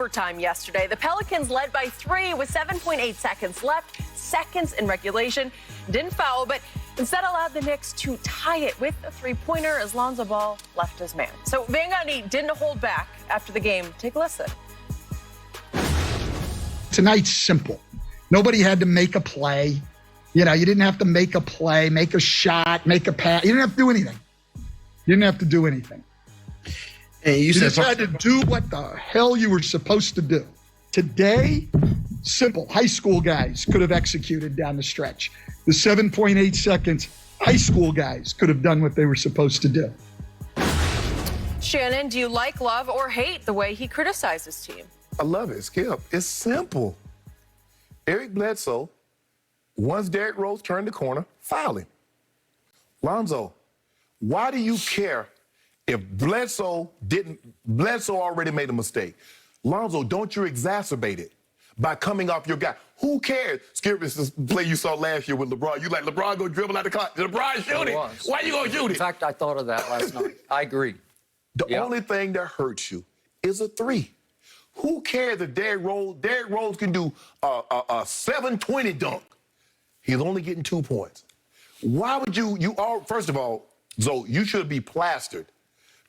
Overtime yesterday. The Pelicans led by 3 with 7.8 seconds left, seconds in regulation. Didn't foul, but instead allowed the Knicks to tie it with a three-pointer as Lonzo Ball left his man. So Van Gundy didn't hold back after the game. Take a listen. Tonight's simple. Nobody had to make a play. You didn't have to make a play, make a shot, make a pass. You didn't have to do anything. You didn't have to do anything. And you just had to do what the hell you were supposed to do. Today, simple. High school guys could have executed down the stretch. The 7.8 seconds, high school guys could have done what they were supposed to do. Shannon, do you like, love, or hate the way he criticized his team? I love it, Skip. It's simple. Eric Bledsoe, once Derrick Rose turned the corner, foul him. Lonzo, why do you care if Bledsoe already made a mistake? Lonzo, don't you exacerbate it by coming off your guy. Who cares? Skip, this is the play you saw last year with LeBron. You like, LeBron go dribble out the clock. Did LeBron shoot it? Why you gonna shoot it? In fact, I thought of that last night. I agree. The only thing that hurts you is a three. Who cares if Derrick Rose can do a 720 dunk? He's only getting 2 points. Why would first of all, Zoe, you should be plastered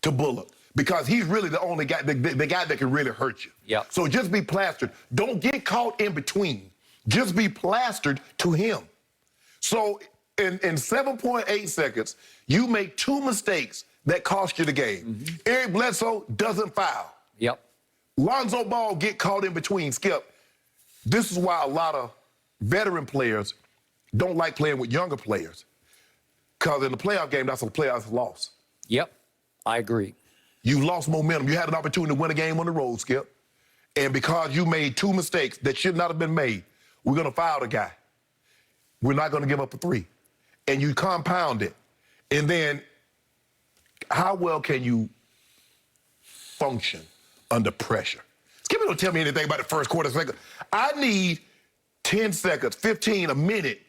to Bullock because he's really the only guy, the guy that can really hurt you. Yeah. So just be plastered. Don't get caught in between. Just be plastered to him. So in 7.8 seconds, you make 2 mistakes that cost you the game. Mm-hmm. Eric Bledsoe doesn't foul. Yep. Lonzo Ball get caught in between. Skip, this is why a lot of veteran players don't like playing with younger players. Because in the playoff game, that's a playoff loss. Yep, I agree. You lost momentum. You had an opportunity to win a game on the road, Skip. And because you made 2 mistakes that should not have been made, we're going to foul the guy. We're not going to give up a 3. And you compound it. And then how well can you function under pressure? Skip don't tell me anything about the first quarter. Second. I need 10 seconds, 15, a minute.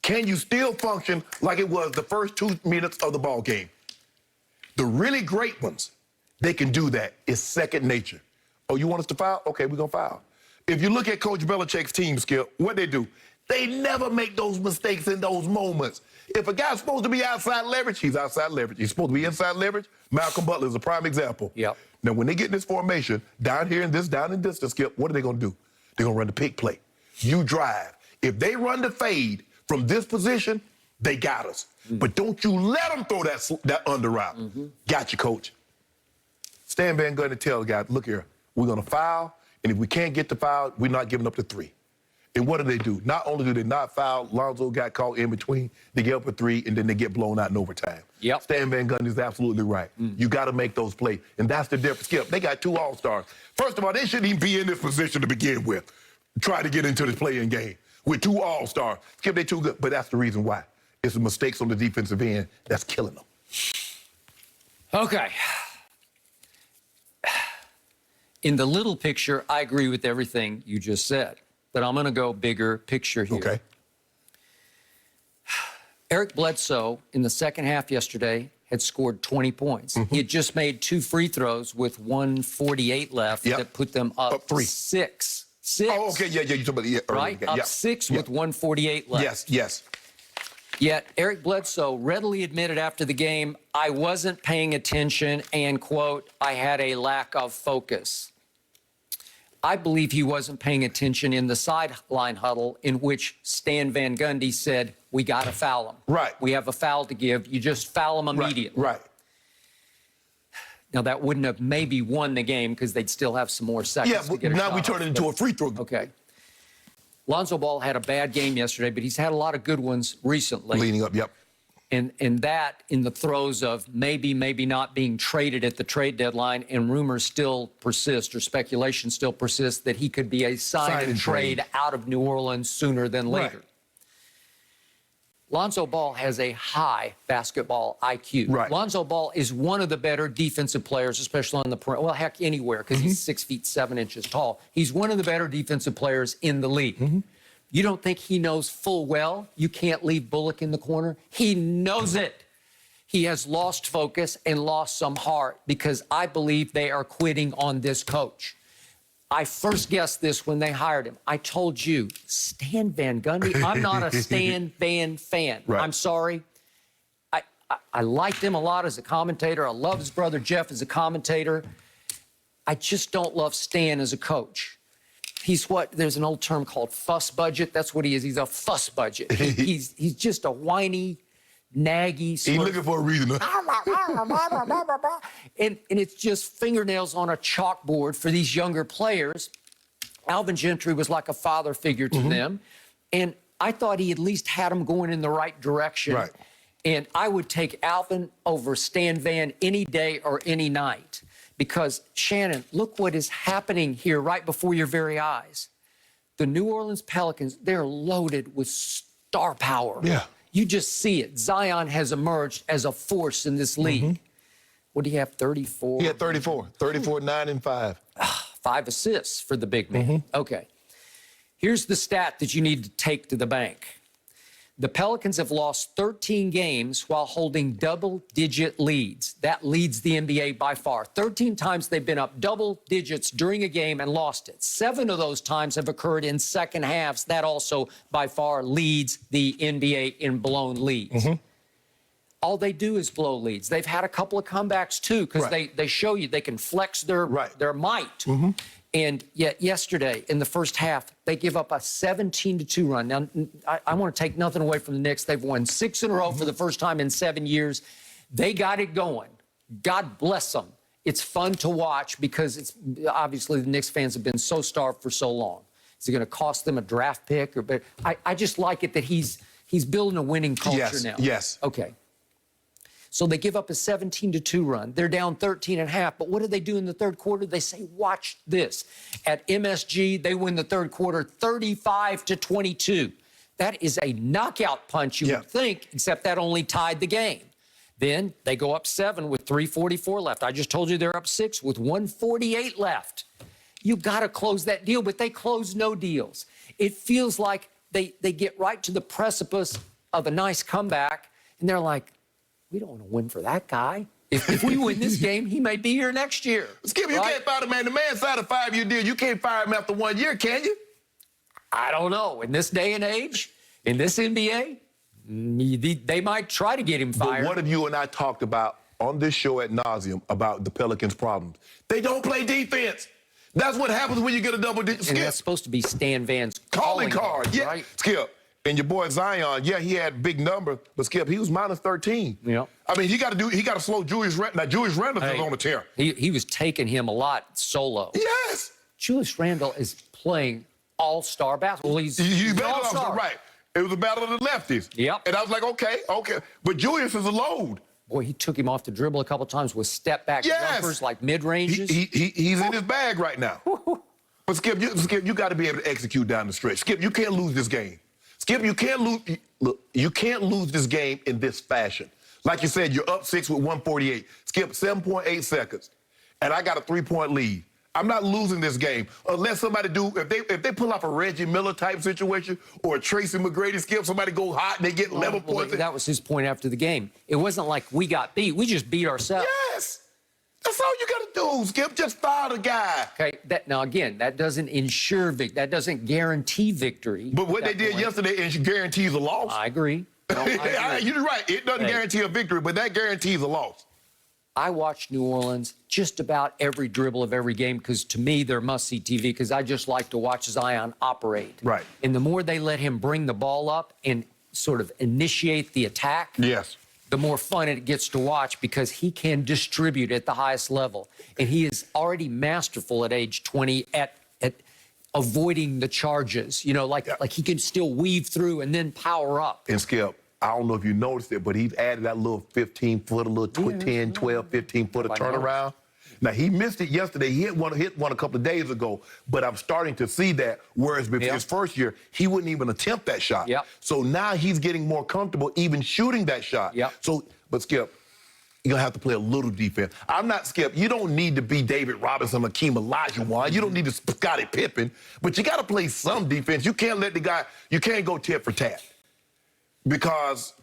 Can you still function like it was the first 2 minutes of the ball game? The really great ones, they can do that. It's second nature. Oh, you want us to foul? Okay, we're going to foul. If you look at Coach Belichick's team, Skip, what they do, they never make those mistakes in those moments. If a guy's supposed to be outside leverage, he's outside leverage. He's supposed to be inside leverage. Malcolm Butler is a prime example. Yep. Now, when they get in this formation, down in distance, Skip, what are they going to do? They're going to run the pick play. You drive. If they run the fade from this position, they got us. Mm-hmm. But don't you let them throw that under route. Mm-hmm. Got you, Coach. Stan Van Gundy tell the guy, look here, we're going to foul, and if we can't get the foul, we're not giving up the 3. And what do? Not only do they not foul, Lonzo got caught in between, they get up a 3, and then they get blown out in overtime. Yep. Stan Van Gundy is absolutely right. You got to make those plays, and that's the difference. Skip, they got 2 All-Stars. First of all, they shouldn't even be in this position to begin with. Try to get into this playing game with 2 All-Stars. Skip, they too good, but that's the reason why. It's the mistakes on the defensive end that's killing them. Okay. In the little picture, I agree with everything you just said, but I'm going to go bigger picture here. Okay. Eric Bledsoe, in the second half yesterday, had scored 20 points. Mm-hmm. He had just made 2 free throws with 1:48 left that put them up 3. 6. Oh, okay, yeah, you talking about the right? Game. Up 6 with 1:48 left. Yes. Yet Eric Bledsoe readily admitted after the game, I wasn't paying attention and, quote, I had a lack of focus. I believe he wasn't paying attention in the sideline huddle in which Stan Van Gundy said, we got to foul him. Right. We have a foul to give. You just foul him immediately. Right. Now, that wouldn't have maybe won the game because they'd still have some more seconds. Yeah, but now we turn it into a free throw. Okay. Lonzo Ball had a bad game yesterday, but he's had a lot of good ones recently. Leading up, yep. And that in the throes of maybe not being traded at the trade deadline, and rumors still persist or speculation still persists that he could be a sign and trade out of New Orleans sooner than later. Right. Lonzo Ball has a high basketball IQ. Right. Lonzo Ball is one of the better defensive players, especially on the perimeter. Well, heck, anywhere, because he's 6 feet 7 inches tall. He's one of the better defensive players in the league. You don't think he knows full well you can't leave Bullock in the corner? He knows it. He has lost focus and lost some heart because I believe they are quitting on this coach. I first guessed this when they hired him. I told you, Stan Van Gundy. I'm not a Stan Van fan. Right. I'm sorry. I liked him a lot as a commentator. I love his brother Jeff as a commentator. I just don't love Stan as a coach. He's there's an old term called fuss budget. That's what he is. He's a fuss budget. He's just a whiny, naggy. He's looking for a reason. And it's just fingernails on a chalkboard for these younger players. Alvin Gentry was like a father figure to them. And I thought he at least had them going in the right direction. Right. And I would take Alvin over Stan Van any day or any night. Because, Shannon, look what is happening here right before your very eyes. The New Orleans Pelicans, they're loaded with star power. Yeah. You just see it. Zion has emerged as a force in this league. What do you have, 34? He had 34. 34, 9, and 5. 5 assists for the big man. Okay. Here's the stat that you need to take to the bank. The Pelicans have lost 13 games while holding double-digit leads. That leads the NBA by far. 13 times they've been up double digits during a game and lost it. 7 of those times have occurred in second halves. That also by far leads the NBA in blown leads. All they do is blow leads. They've had a couple of comebacks, too, because they show you they can flex their might. And yet yesterday, in the first half, they give up a 17-2 run. Now, I want to take nothing away from the Knicks. They've won 6 in a row for the first time in 7 years. They got it going. God bless them. It's fun to watch because it's obviously the Knicks fans have been so starved for so long. Is it going to cost them a draft pick? But I just like it that he's building a winning culture now. Yes. Okay. So they give up a 17-2 run. They're down 13.5. But what do they do in the third quarter? They say, watch this. At MSG, they win the third quarter 35-22. That is a knockout punch, you would think, except that only tied the game. Then they go up 7 with 3:44 left. I just told you they're up 6 with 1:48 left. You got to close that deal, but they close no deals. It feels like they get right to the precipice of a nice comeback, and they're like, we don't want to win for that guy. If we win this game, he may be here next year. Skip, you can't fire the man. The man signed a 5-year deal. You can't fire him after 1 year, can you? I don't know. In this day and age, in this NBA, they might try to get him fired. But what have you and I talked about on this show ad nauseum about the Pelicans' problems? They don't play defense. That's what happens when you get a double-digit. And that's supposed to be Stan Van's calling card. Yeah, right? Skip. And your boy Zion, yeah, he had big number, but Skip, he was minus 13. Yeah. I mean, he got to slow Julius Randle. Now, Julius Randle is on a tear. He was taking him a lot solo. Yes. Julius Randle is playing all-star basketball. He's all-star. Right. It was a battle of the lefties. Yep. And I was like, okay. But Julius is a load. Boy, he took him off the dribble a couple times with step-back jumpers, like mid-ranges. He's in his bag right now. But Skip, you got to be able to execute down the stretch. Skip, you can't lose this game. Skip, you can't lose. Look, you can't lose this game in this fashion. Like you said, you're up 6 with 148. Skip, 7.8 seconds, and I got a 3-point lead. I'm not losing this game unless somebody if they pull off a Reggie Miller type situation or a Tracy McGrady. Skip, somebody go hot and they get 11 points. That was his point after the game. It wasn't like we got beat. We just beat ourselves. Yes. That's all you got to do, Skip. Just fire the guy. Okay. Now, again, that doesn't ensure that doesn't guarantee victory. But what they did yesterday guarantees a loss. I agree. No, I agree. You're right. It doesn't guarantee a victory, but that guarantees a loss. I watch New Orleans just about every dribble of every game because, to me, they're must-see TV because I just like to watch Zion operate. Right. And the more they let him bring the ball up and sort of initiate the attack, the more fun it gets to watch because he can distribute at the highest level. And he is already masterful at age 20 at avoiding the charges. You know, like he can still weave through and then power up. And Skip, I don't know if you noticed it, but he's added that little 15-foot, a little 10, 12, 15-foot turnaround. Now, he missed it yesterday. He hit one a couple of days ago, but I'm starting to see that, whereas before his first year, he wouldn't even attempt that shot. So now he's getting more comfortable even shooting that shot. So, but Skip, you're going to have to play a little defense. I'm not, Skip, you don't need to be David Robinson, Hakeem Olajuwon. You don't need to Scottie Pippen, but you got to play some defense. You can't let the guy, you can't go tit for tat because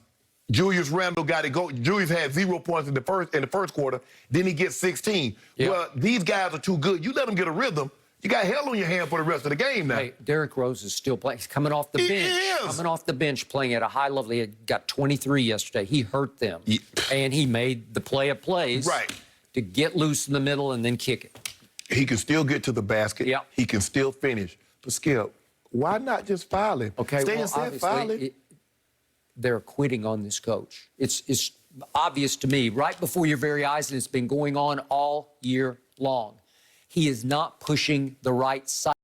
Julius Randle got it go. Julius had 0 points in the first quarter. Then he gets 16. Well, these guys are too good. You let them get a rhythm, You got hell on your hand for the rest of the game now. Hey, Derrick Rose is still playing. He's coming off the bench. is. Coming off the bench, playing at a high level. He got 23 yesterday. He hurt them. Yeah. And he made the play of plays Right. to get loose in the middle and then kick it. He can still get to the basket. Yep. He can still finish. But Skip, why not just foul him? Okay, Stay well, and set, foul him. obviously, they're quitting on this coach. It's obvious to me, right before your very eyes, and it's been going on all year long. He is not pushing the right side.